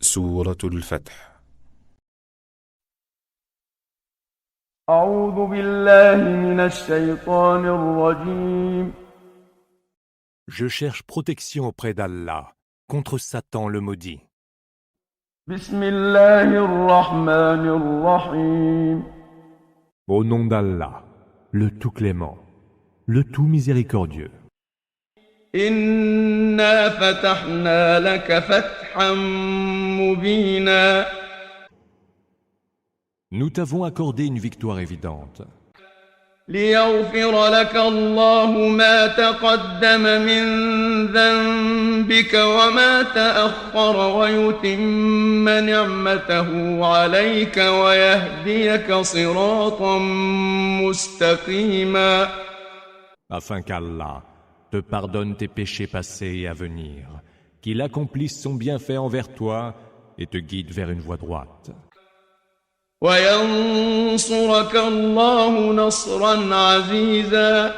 سورة الفتح. أعوذ بالله من الشيطان الرجيم. Je cherche protection auprès d'Allah contre Satan le maudit. بسم الله الرحمن الرحيم. Au nom d'Allah, le tout clément, le tout miséricordieux. إنا فتحنا لك فتحا مبينا. Nous t'avons accordé une victoire évidente. ليغفر لك الله ما تقدم من ذنبك وما تأخر ويتم نعمته عليك ويهديك صراطا مستقيما. Afin qu'Allah te pardonne tes péchés passés et à venir, qu'il accomplisse son bienfait envers toi et te guide vers une voie droite. وينصرك الله نصرا عزيزا.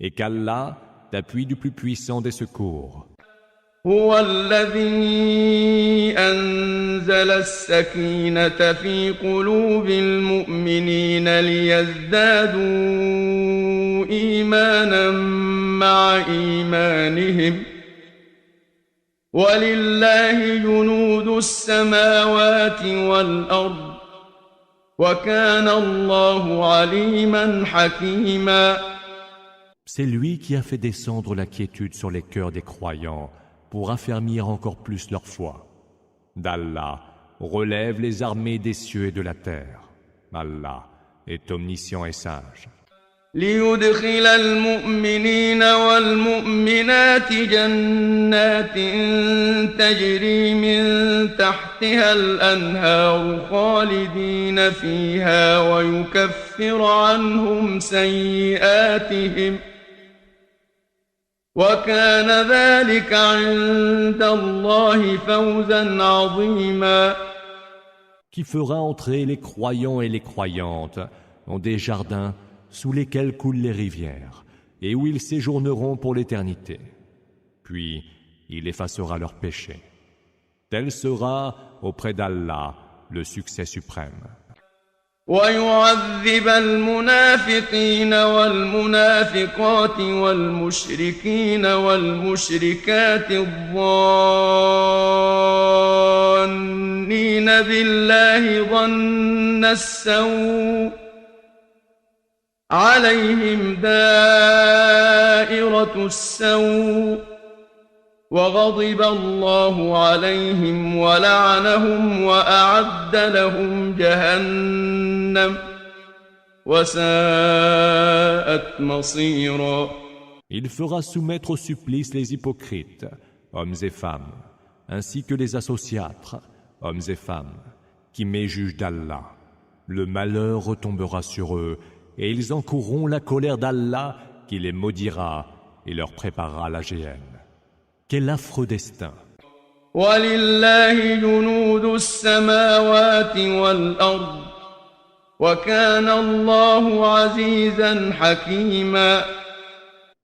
Et qu'Allah t'appuie du plus puissant des secours. هو الذي أنزل السكينة في قلوب المؤمنين ليزدادوا إيمانا مع إيمانهم ولله جنود السماوات والأرض وكان الله عليما حكيما. C'est lui qui a fait descendre la quiétude sur les cœurs des croyants pour affermir encore plus leur foi. D'Allah relève les armées des cieux et de la terre. Allah est omniscient et sage. ليدخل المؤمنين والمؤمنات جنات تجري من تحتها الأنهار خالدين فيها ويكفر عنهم سيئاتهم وكان ذلك عند الله فوزا عظيما. Qui fera entrer les croyants et les croyantes dans des jardins sous lesquels coulent les rivières, et où ils séjourneront pour l'éternité. Puis, il effacera leurs péchés. Tel sera, auprès d'Allah, le succès suprême. ويعذب المنافقين والمنافقات والمشركين والمشركات الظانين بالله ظن السوء عليهم دائرة السوء وغضب الله عليهم ولعنهم وأعد لهم جهنم وساءت مصيرا. Il fera soumettre au supplice les hypocrites, hommes et femmes, ainsi que les associatres, hommes et femmes, qui méjugent d'Allah. Le malheur retombera sur eux et ils encourront la colère d'Allah qui les maudira et leur préparera la géhenne. Quel affreux destin! وَلِلَّهِ جُنُودُ السَّمَاوَاتِ وَالْأَرْضِ وَكَانَ اللَّهُ عَزِيزًا حَكِيمًا.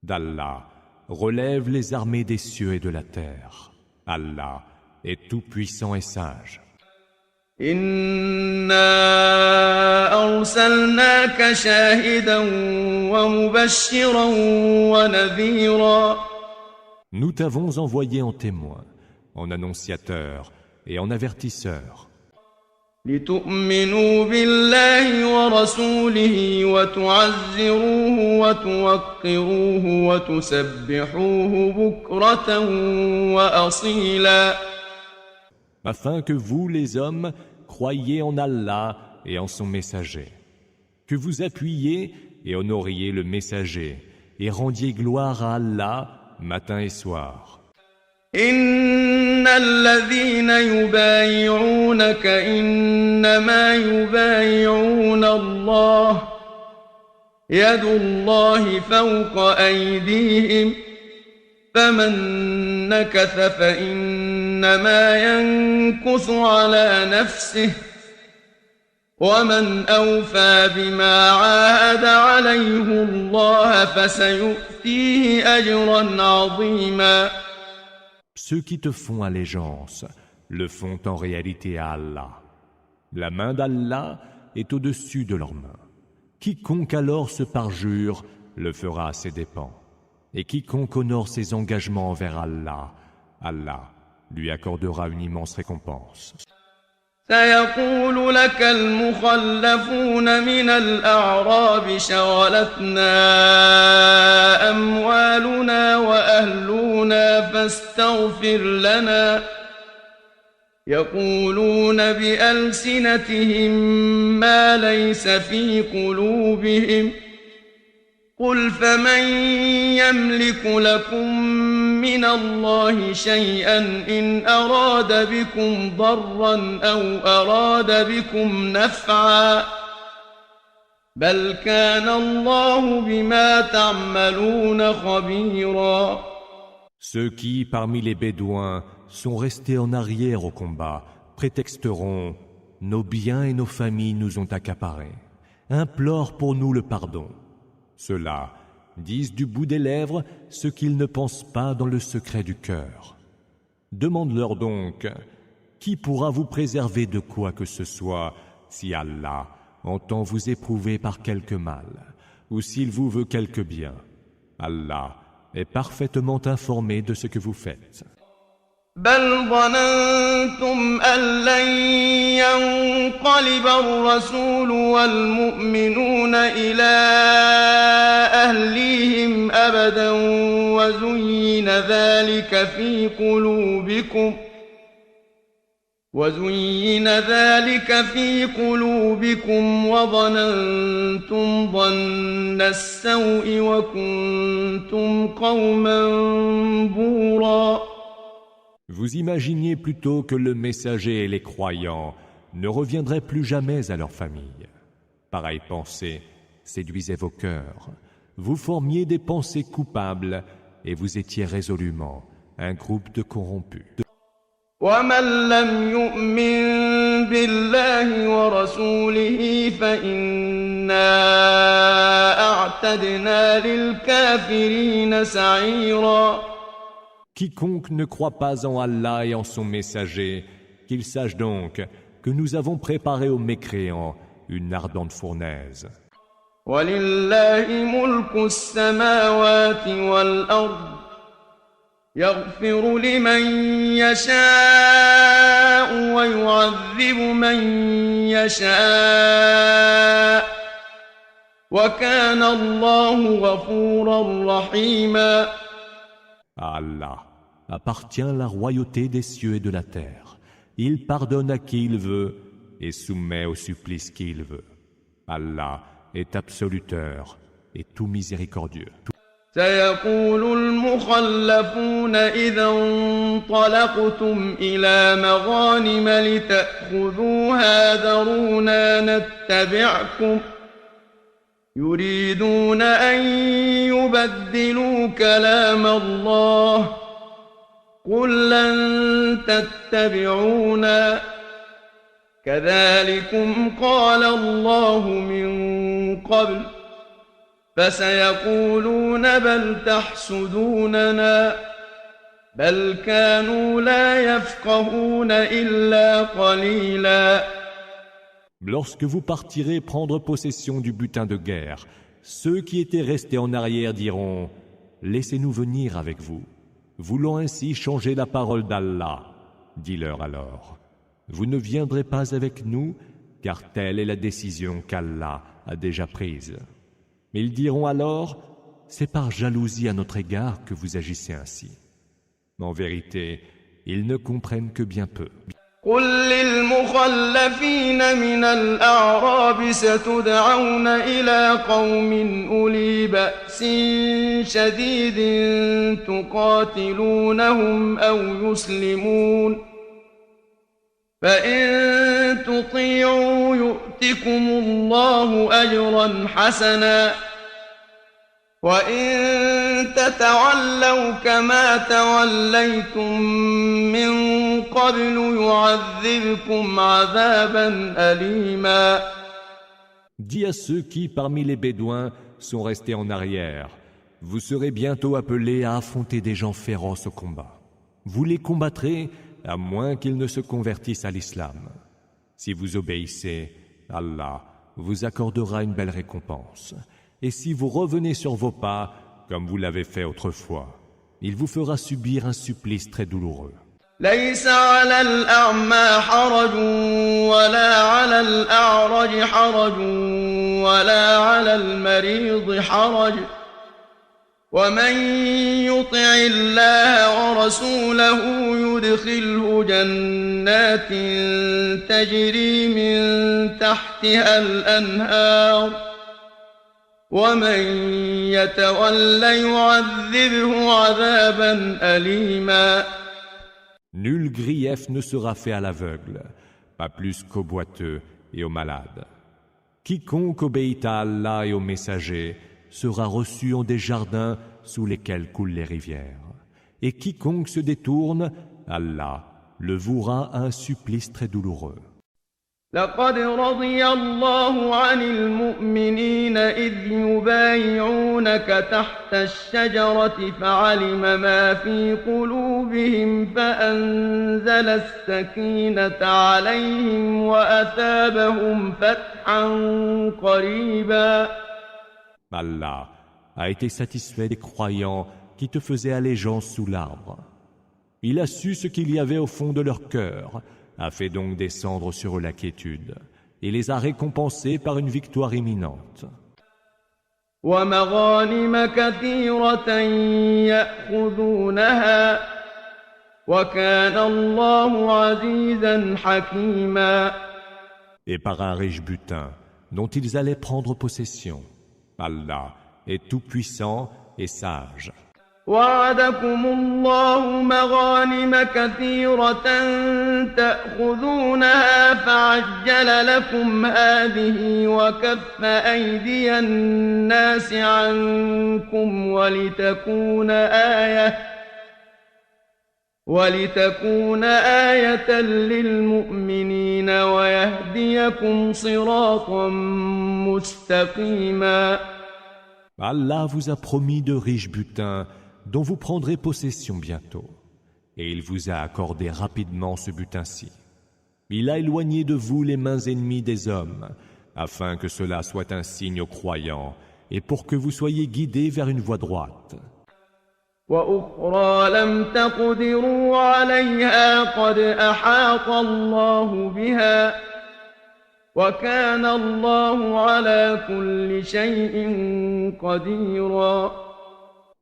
D'Allah relève les armées des cieux et de la terre. Allah est tout puissant et sage. إنا أرسلناك شاهدا ومبشرا ونذيرا. Nous t'avons envoyé en témoin, en annonciateur et en avertisseur. لتؤمنوا بالله ورسوله وتعزروه وتوقروه وتسبحوه بكرة وأصيلا. Afin que vous, les hommes, croyiez en Allah et en son messager, que vous appuyiez et honoriez le messager et rendiez gloire à Allah matin et soir. إن الذين يبايعونك إنما يبايعون الله يد الله فوق أيديهم فمن نكث فإنما ينكث على نفسه ومن أوفى بما عاهد عليه الله فسيؤتيه أجرا عظيما. Ceux qui te font allégeance le font en réalité à Allah. La main d'Allah est au-dessus de leurs mains. Quiconque alors se parjure le fera à ses dépens. Et quiconque honore ses engagements envers Allah, Allah lui accordera une immense récompense. سيقول لك المخلفون من الأعراب شغلتنا أموالنا وأهلنا فاستغفر لنا يقولون بألسنتهم ما ليس في قلوبهم قل فمن يملك لكم من الله شيئا إن أراد بكم ضرا أو أراد بكم نفعا بل كان الله بما تعملون خبيرا. Ceux qui, parmi les Bédouins, sont restés en arrière au combat, prétexteront « Nos biens et nos familles nous ont accaparés. Implore pour nous le pardon. » Ceux-là disent du bout des lèvres ce qu'ils ne pensent pas dans le secret du cœur. Demande-leur donc, qui pourra vous préserver de quoi que ce soit si Allah entend vous éprouver par quelque mal, ou s'il vous veut quelque bien? Allah est parfaitement informé de ce que vous faites. بل ظننتم أن لن ينقلب الرسول والمؤمنون إلى أهليهم أبدا وزين ذلك في قلوبكم وظننتم ظن السوء وكنتم قوما بورا. Vous imaginiez plutôt que le messager et les croyants ne reviendraient plus jamais à leur famille. Pareille pensée séduisait vos cœurs. Vous formiez des pensées coupables et vous étiez résolument un groupe de corrompus. ومن لم يؤمن بالله ورسوله فإنا أعتدنا للكافرين سعيرا. Quiconque ne croit pas en Allah et en son messager, qu'il sache donc que nous avons préparé aux mécréants une ardente fournaise. وَلِلَّهِ مُلْكُ السَّمَاوَاتِ وَالْأَرْضِ يَغْفِرُ لِمَن يَشَاءُ وَيُعَذِّبُ مَن يَشَاءُ وَكَانَ اللَّهُ غَفُورًا رَّحِيمًا. À Allah appartient la royauté des cieux et de la terre. Il pardonne à qui il veut et soumet au supplice qui il veut. Allah est absoluteur et tout miséricordieux. سيقول المخلفون إذا انطلقتم إلى مغانم لتأخذوها ذرونا نتبعكم يريدون أن يبدلوا كلام الله قل لن تتبعونا كذلكم قال الله من قبل فسيقولون بل تحسدوننا بل كانوا لا يفقهون إلا قليلا. Lorsque vous partirez prendre possession du butin de guerre, ceux qui étaient restés en arrière diront « Laissez-nous venir avec vous, voulant ainsi changer la parole d'Allah. » Dis-leur alors « Vous ne viendrez pas avec nous, car telle est la décision qu'Allah a déjà prise. » Mais ils diront alors « C'est par jalousie à notre égard que vous agissez ainsi. » En vérité, ils ne comprennent que bien peu. قل للمخلفين من الأعراب ستدعون إلى قوم أولي بأس شديد تقاتلونهم أو يسلمون فإن تطيعوا يؤتكم الله أجرا حسنا وإن تتولوا كما توليتم من قبل يعذبكم عذابا أليما. Dis à ceux qui, parmi les Bédouins, sont restés en arrière, vous serez bientôt appelés à affronter des gens féroces au combat. Vous les combattrez à moins qu'ils ne se convertissent à l'islam. Si vous obéissez, Allah vous accordera une belle récompense. Et si vous revenez sur vos pas, comme vous l'avez fait autrefois, il vous fera subir un supplice très douloureux. ليس على الأعمى حرج ولا على الأعرج حرج ولا على المريض حرج ومن يطع الله ورسوله يدخله جنات تجري من تحتها الأنهار ومن يتول يعذبه عذابا أليما. Nul grief ne sera fait à l'aveugle, pas plus qu'aux boiteux et aux malades. Quiconque obéit à Allah et aux messagers sera reçu en des jardins sous lesquels coulent les rivières. Et quiconque se détourne, Allah le vouera à un supplice très douloureux. لقد رضي الله عن المؤمنين إذ يبايعونك تحت الشجرة فعلم ما في قلوبهم فأنزل السكينة عليهم وأثابهم فتحا قريبا. Allah a été satisfait des croyants qui te faisaient allégeance sous l'arbre. Il a su ce qu'il y avait au fond de leur cœur, a fait donc descendre sur eux la quiétude et les a récompensés par une victoire imminente. ومغانم كثيرة يأخذونها وكان الله عزيزا حكيما. Et par un riche butin dont ils allaient prendre possession. Allah est tout-puissant et sage. وعدكم الله مغانم كثيرة تأخذونها فعجل لكم هذه وكف أيدي الناس عنكم ولتكون آية للمؤمنين ويهديكم صراطا مستقيما. Allah vous a promis de riches butins dont vous prendrez possession bientôt. Et il vous a accordé rapidement ce butin-ci. Il a éloigné de vous les mains ennemies des hommes, afin que cela soit un signe aux croyants, et pour que vous soyez guidés vers une voie droite. وأخرى لم تقدروا عليها قد أحاط الله بها وكان الله على كل شيء قديرا.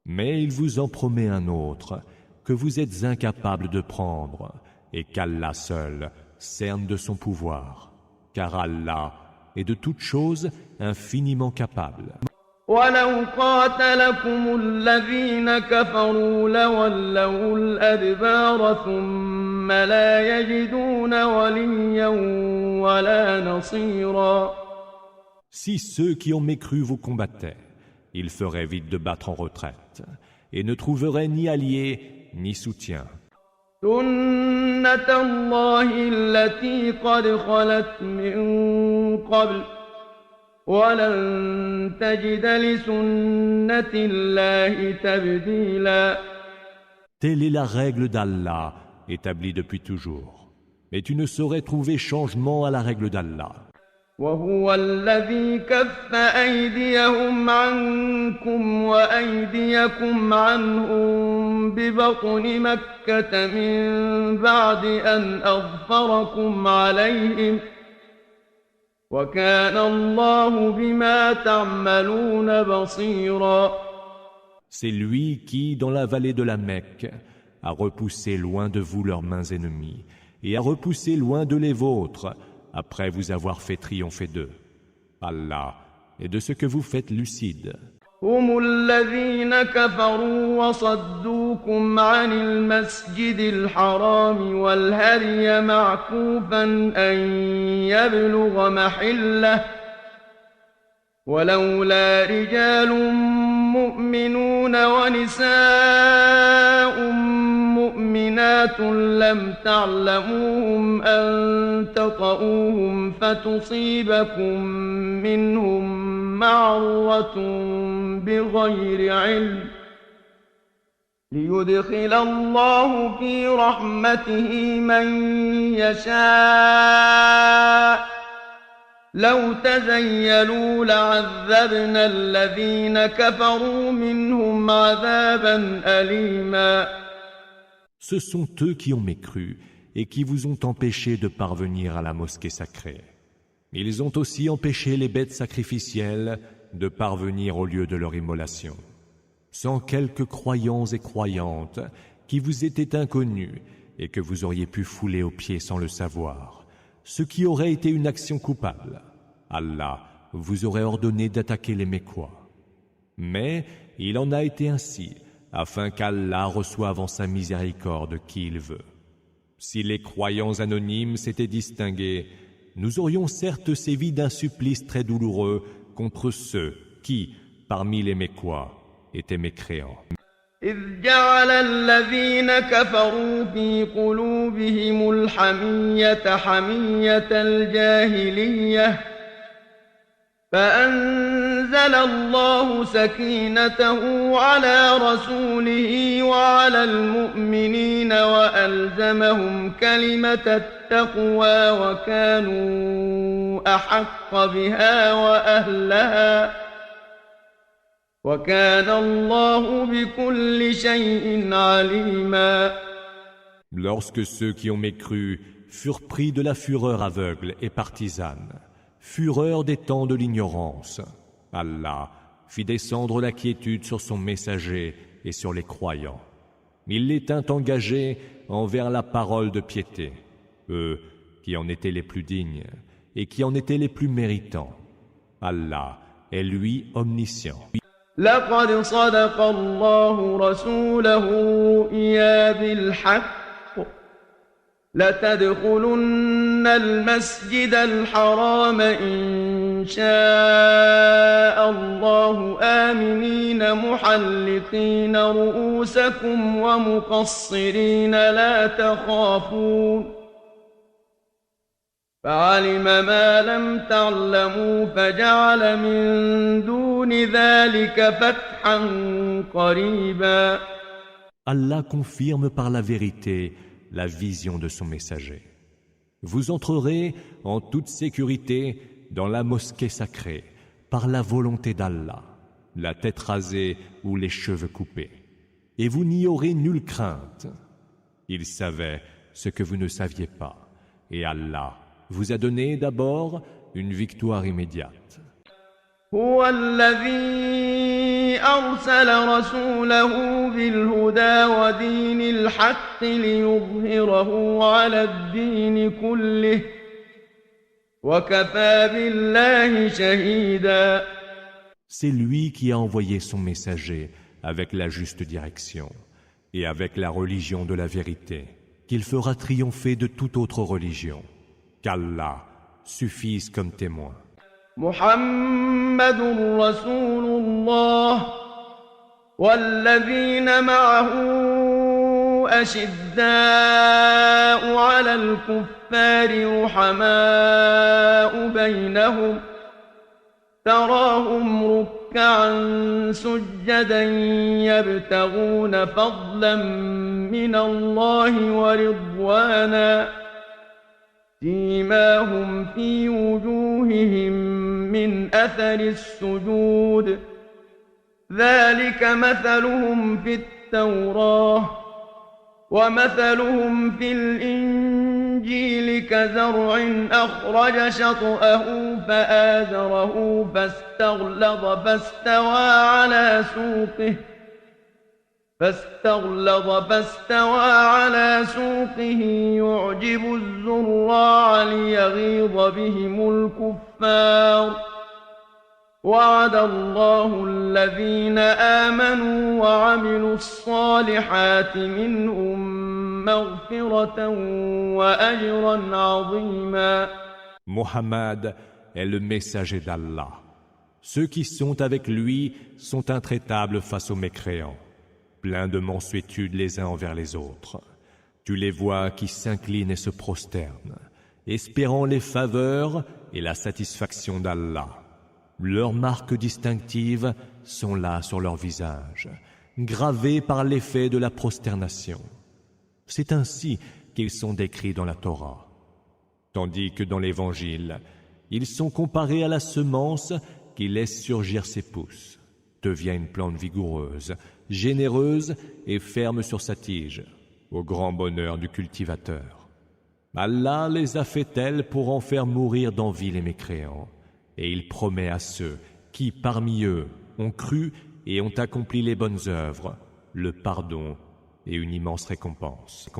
Mais il vous en promet un autre, que vous êtes incapables de prendre, et qu'Allah seul cerne de son pouvoir, car Allah est de toutes choses infiniment capable. ولو قاتلكم الذين كفروا لولوا الأدبار ثم لا يجدون وليا ولا نصيرا. Si ceux qui ont mécru vous combattaient, ils feraient vite de battre en retraite, et ne trouveraient ni alliés ni soutien. سنة الله التي قد خلت من قبل ولن تجد لسنة الله تبديلا. Telle est la règle d'Allah, établie depuis toujours. Mais tu ne saurais trouver changement à la règle d'Allah. وهو الذي كف أيديهم عنكم وأيديكم عنهم ببطن مكة من بعد أن أظفركم عليهم وكان الله بما تعملون بصيرا. C'est lui qui, dans la vallée de la Mecque, a repoussé loin de vous leurs mains ennemies et a repoussé loin de les vôtres après vous avoir fait triompher d'eux. Allah est de ce que vous faites lucide. هم الذين كفروا وصدوكم عن المسجد الحرام والهدي معكوفا أن يبلغ محله ولولا رجال مؤمنون ونساء مؤمنات لم تعلموهم أن تطؤوهم فتصيبكم منهم معرة بغير علم ليدخل الله في رحمته من يشاء لو تزيلوا لعذبنا الذين كفروا منهم عذابا أليما. Ce sont eux qui ont mécru et qui vous ont empêché de parvenir à la mosquée sacrée. Ils ont aussi empêché les bêtes sacrificielles de parvenir au lieu de leur immolation. Sans quelques croyants et croyantes qui vous étaient inconnus et que vous auriez pu fouler aux pieds sans le savoir, ce qui aurait été une action coupable, Allah vous aurait ordonné d'attaquer les Mécois. Mais il en a été ainsi, afin qu'Allah reçoive en sa miséricorde qui il veut. Si les croyants anonymes s'étaient distingués, nous aurions certes sévi d'un supplice très douloureux contre ceux qui, parmi les Mécois, étaient mécréants. إذ جعل الذين كفروا في قلوبهم الحمية حمية الجاهلية فأنزل الله سكينته على رسوله وعلى المؤمنين وألزمهم كلمة التقوى وكانوا أحق بها وأهلها وكان الله بكل شيء عليما. Lorsque ceux qui ont mécru furent pris de la fureur aveugle et partisane, fureur des temps de l'ignorance, Allah fit descendre la quiétude sur son messager et sur les croyants. Il les tint engagés envers la parole de piété, eux qui en étaient les plus dignes et qui en étaient les plus méritants. Allah est lui omniscient. لقد صدق الله رسوله رؤيا بالحق لتدخلن المسجد الحرام إن شاء الله آمنين محلقين رؤوسكم ومقصرين لا تخافون فعلم ما لم تعلموا فجعل من دون ذلك فتحا قريبا. Allah confirme par la vérité la vision de son messager. Vous entrerez en toute sécurité dans la mosquée sacrée par la volonté d'Allah, la tête rasée ou les cheveux coupés. Et vous n'y aurez nulle crainte. Il savait ce que vous ne saviez pas. Et Allah vous a donné d'abord une victoire immédiate. هو الذي أرسل رسوله بالهدى ودين الحق ليظهره على الدين كله وكفى بالله شهيدا. C'est lui qui a envoyé son messager avec la juste direction et avec la religion de la vérité, qu'il fera triompher de toute autre religion. Qu'Allah suffise comme témoin. محمد رسول الله والذين معه أشداء على الكفار رحماء بينهم تراهم ركعا سجدا يبتغون فضلا من الله ورضوانا سيماهم في وجوههم من أثر السجود ذلك مثلهم في التوراة ومثلهم في الإنجيل كزرع أخرج شطأه فآزره فاستغلظ فاستوى على سوقه يعجب الزراع ليغيظ بهم الكفار وعد الله الذين آمنوا وعملوا الصالحات منهم مغفرة وأجرا عظيما. Mohammed est le messager d'Allah. Ceux qui sont avec lui sont intraitables face aux mécréants, pleins de mansuétude les uns envers les autres. Tu les vois qui s'inclinent et se prosternent, espérant les faveurs et la satisfaction d'Allah. Leurs marques distinctives sont là sur leur visage, gravés par l'effet de la prosternation. C'est ainsi qu'ils sont décrits dans la Torah. Tandis que dans l'Évangile, ils sont comparés à la semence qui laisse surgir ses pousses, devient une plante vigoureuse, généreuse et ferme sur sa tige, au grand bonheur du cultivateur. Allah les a fait tels pour en faire mourir d'envie les mécréants, et il promet à ceux qui, parmi eux, ont cru et ont accompli les bonnes œuvres, le pardon et une immense récompense.